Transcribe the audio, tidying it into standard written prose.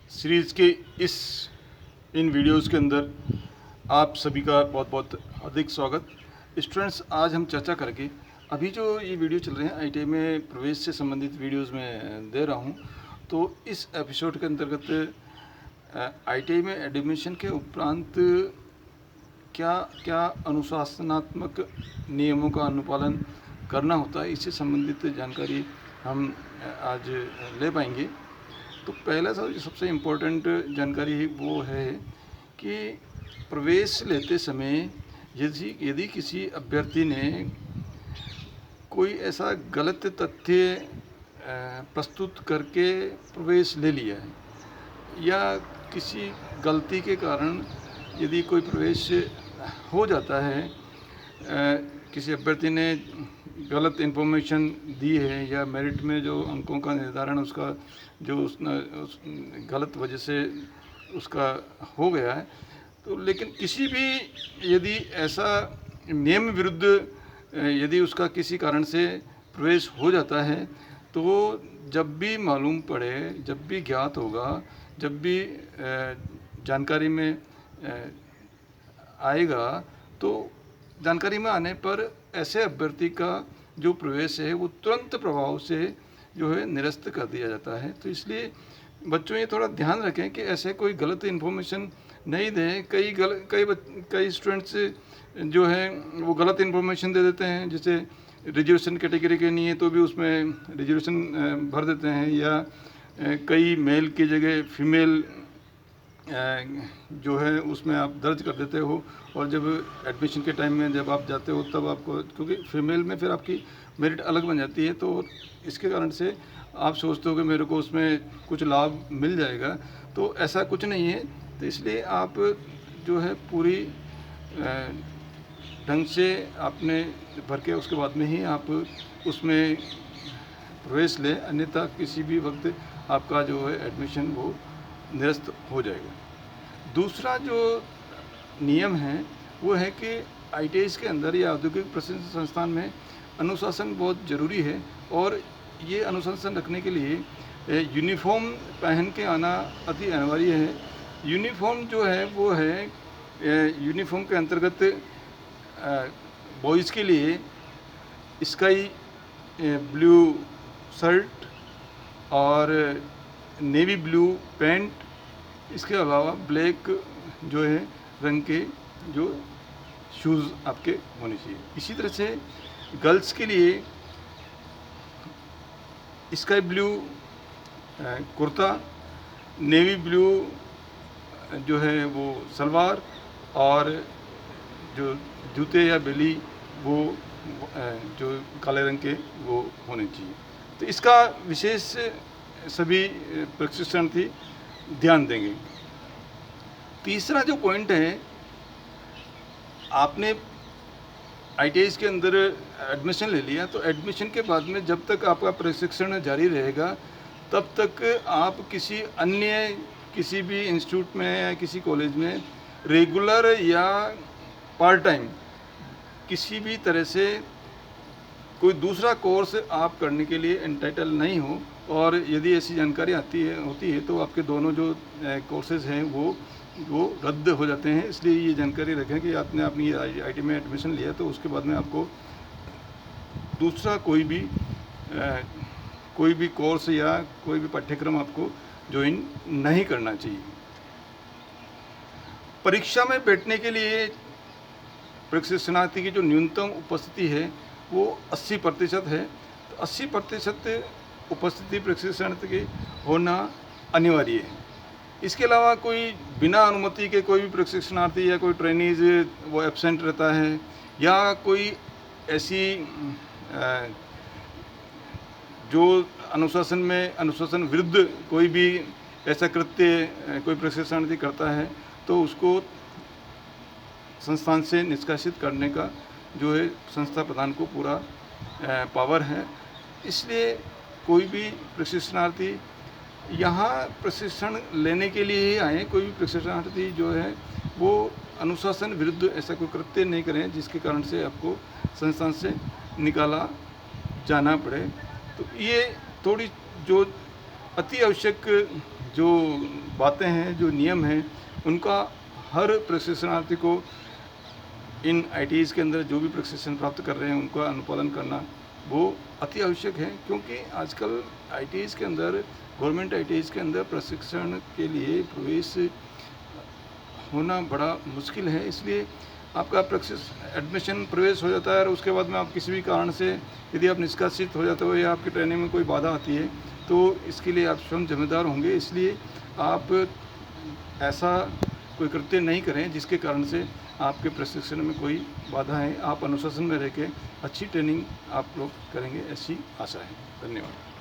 Series के इन videos के अंदर आप सभी का बहुत बहुत हार्दिक स्वागत। स्टूडेंट्स, आज हम चर्चा करेंगे, अभी जो ये वीडियो चल रहे हैं आईटीआई में प्रवेश से संबंधित वीडियोस में दे रहा हूँ। तो इस एपिसोड के अंतर्गत आईटीआई में एडमिशन के उपरांत क्या क्या अनुशासनात्मक नियमों का अनुपालन करना होता है, इससे संबंधित जानकारी हम आज ले पाएंगे। तो पहला सबसे इम्पोर्टेंट जानकारी वो है कि प्रवेश लेते समय यदि किसी अभ्यर्थी ने कोई ऐसा गलत तथ्य प्रस्तुत करके प्रवेश ले लिया है या किसी गलती के कारण यदि कोई प्रवेश हो जाता है, किसी अभ्यर्थी ने गलत इन्फॉर्मेशन दी है या मेरिट में जो अंकों का निर्धारण उसका जो उस गलत वजह से उसका हो गया है, तो लेकिन किसी भी यदि ऐसा नियम विरुद्ध यदि उसका किसी कारण से प्रवेश हो जाता है, तो जब भी मालूम पड़े, जब भी ज्ञात होगा, जब भी जानकारी में आएगा, तो जानकारी में आने पर ऐसे अभ्यर्थी का जो प्रवेश है वो तुरंत प्रभाव से जो है निरस्त कर दिया जाता है। तो इसलिए बच्चों ये थोड़ा ध्यान रखें कि ऐसे कोई गलत इन्फॉर्मेशन नहीं दें। कई स्टूडेंट्स जो है वो गलत इन्फॉर्मेशन दे देते हैं, जैसे रिजर्वेशन कैटेगरी के नहीं है तो भी उसमें रिजर्वेशन भर देते हैं, या कई मेल की जगह फीमेल जो है उसमें आप दर्ज कर देते हो, और जब एडमिशन के टाइम में जब आप जाते हो तब आपको, क्योंकि फीमेल में फिर आपकी मेरिट अलग बन जाती है, तो इसके कारण से आप सोचते हो कि मेरे को उसमें कुछ लाभ मिल जाएगा, तो ऐसा कुछ नहीं है। तो इसलिए आप जो है पूरी ढंग से आपने भर के उसके बाद में ही आप उसमें प्रवेश लें, अन्यथा किसी भी वक्त आपका जो है एडमिशन वो निरस्त हो जाएगा। दूसरा जो नियम है वो है कि आईटीआई के अंदर या औद्योगिक प्रशिक्षण संस्थान में अनुशासन बहुत ज़रूरी है, और ये अनुशासन रखने के लिए यूनिफॉर्म पहन के आना अति अनिवार्य है। यूनिफॉर्म जो है वो है, यूनिफॉर्म के अंतर्गत बॉयज़ के लिए स्काई ब्लू शर्ट और नेवी ब्लू पैंट, इसके अलावा ब्लैक जो है रंग के जो शूज़ आपके होने चाहिए। इसी तरह से गर्ल्स के लिए sky blue kurta, navy blue जो है वो सलवार, और जो जूते या बेली वो जो काले रंग के वो होने चाहिए। तो इसका विशेष सभी प्रशिक्षणार्थी ध्यान देंगे। तीसरा जो पॉइंट है, आपने आईटीआई के अंदर एडमिशन ले लिया, तो एडमिशन के बाद में जब तक आपका प्रशिक्षण जारी रहेगा तब तक आप किसी भी इंस्टीट्यूट में या किसी कॉलेज में रेगुलर या पार्ट टाइम किसी भी तरह से कोई दूसरा कोर्स आप करने के लिए एंटाइटल नहीं हो, और यदि ऐसी जानकारी होती है तो आपके दोनों जो कोर्सेज हैं वो रद्द हो जाते हैं। इसलिए ये जानकारी रखें कि आपने अपनी आईटी में एडमिशन लिया तो उसके बाद में आपको दूसरा कोई भी कोर्स या कोई भी पाठ्यक्रम आपको ज्वाइन नहीं करना चाहिए। परीक्षा में बैठने के लिए प्रशिक्षणार्थी की जो न्यूनतम उपस्थिति है वो 80% है। तो 80% उपस्थिति प्रशिक्षणार्थी की होना अनिवार्य है। इसके अलावा कोई बिना अनुमति के कोई भी प्रशिक्षणार्थी या कोई ट्रेनीज वो एब्सेंट रहता है, या कोई ऐसी जो अनुशासन विरुद्ध कोई भी ऐसा कृत्य कोई प्रशिक्षणार्थी करता है, तो उसको संस्थान से निष्कासित करने का जो है संस्था प्रधान को पूरा पावर है। इसलिए कोई भी प्रशिक्षणार्थी यहाँ प्रशिक्षण लेने के लिए ही आए, कोई भी प्रशिक्षणार्थी जो है वो अनुशासन विरुद्ध ऐसा कोई कृत्य नहीं करें जिसके कारण से आपको संस्थान से निकाला जाना पड़े। तो ये थोड़ी जो अति आवश्यक जो बातें हैं, जो नियम हैं, उनका हर प्रशिक्षणार्थी को इन आईटीज़ के अंदर जो भी प्रशिक्षण प्राप्त कर रहे हैं उनका अनुपालन करना वो अति आवश्यक है, क्योंकि आजकल आईटीज़ के अंदर, गवर्नमेंट आईटीज़ के अंदर प्रशिक्षण के लिए प्रवेश होना बड़ा मुश्किल है। इसलिए आपका एडमिशन प्रवेश हो जाता है और उसके बाद में आप किसी भी कारण से यदि आप निष्कासित हो जाते हो या आपकी ट्रेनिंग में कोई बाधा आती है तो इसके लिए आप स्वयं जिम्मेदार होंगे। इसलिए आप ऐसा कोई कृत्य नहीं करें जिसके कारण से आपके प्रशिक्षण में कोई बाधा है। आप अनुशासन में रह के अच्छी ट्रेनिंग आप लोग करेंगे, ऐसी आशा है। धन्यवाद।